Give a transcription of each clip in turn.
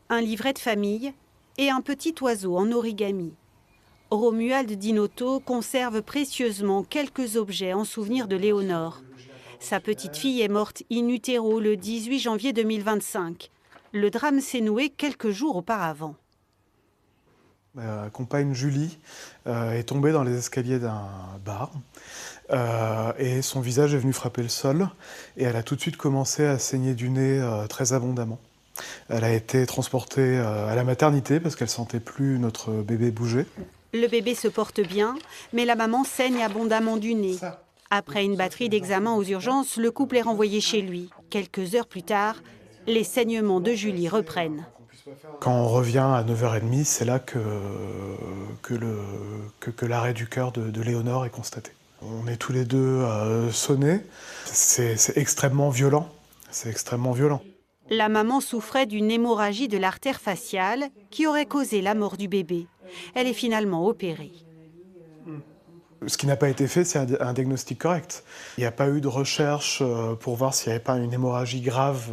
un livret de famille et un petit oiseau en origami. Romuald Dinotto conserve précieusement quelques objets en souvenir de Léonore. Sa petite fille est morte in utero le 18 janvier 2025. Le drame s'est noué quelques jours auparavant. Ma compagne Julie est tombée dans les escaliers d'un bar et son visage est venu frapper le sol et elle a tout de suite commencé à saigner du nez très abondamment. Elle a été transportée à la maternité parce qu'elle sentait plus notre bébé bouger. Le bébé se porte bien, mais la maman saigne abondamment du nez. Après une batterie d'examens aux urgences, le couple est renvoyé chez lui. Quelques heures plus tard, les saignements de Julie reprennent. Quand on revient à 9h30, c'est là que l'arrêt du cœur de Léonore est constaté. On est tous les deux sonnés. C'est extrêmement violent. C'est extrêmement violent. La maman souffrait d'une hémorragie de l'artère faciale qui aurait causé la mort du bébé. Elle est finalement opérée. Ce qui n'a pas été fait, c'est un diagnostic correct. Il n'y a pas eu de recherche pour voir s'il n'y avait pas une hémorragie grave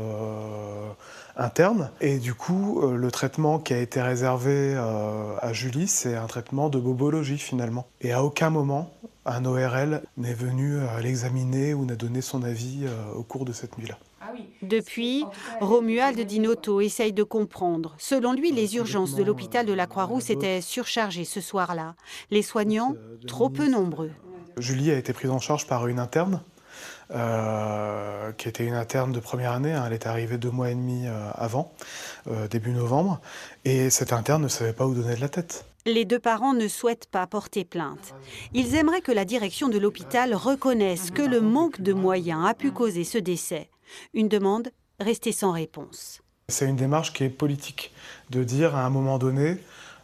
interne. Et du coup, le traitement qui a été réservé à Julie, c'est un traitement de bobologie finalement. Et à aucun moment, un ORL n'est venu l'examiner ou n'a donné son avis au cours de cette nuit-là. Depuis, Romuald Dinotto essaye de comprendre. Selon lui, les urgences de l'hôpital de la Croix-Rousse étaient surchargées ce soir-là. Les soignants, trop peu nombreux. Julie a été prise en charge par une interne, qui était une interne de première année. Elle est arrivée 2 mois et demi avant, début novembre. Et cette interne ne savait pas où donner de la tête. Les deux parents ne souhaitent pas porter plainte. Ils aimeraient que la direction de l'hôpital reconnaisse que le manque de moyens a pu causer ce décès. Une demande restée sans réponse. C'est une démarche qui est politique, de dire à un moment donné,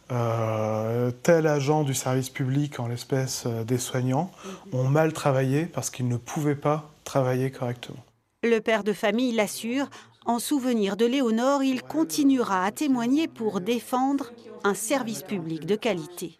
tel agent du service public, en l'espèce des soignants, ont mal travaillé parce qu'ils ne pouvaient pas travailler correctement. Le père de famille l'assure, en souvenir de Léonore, il continuera à témoigner pour défendre un service public de qualité.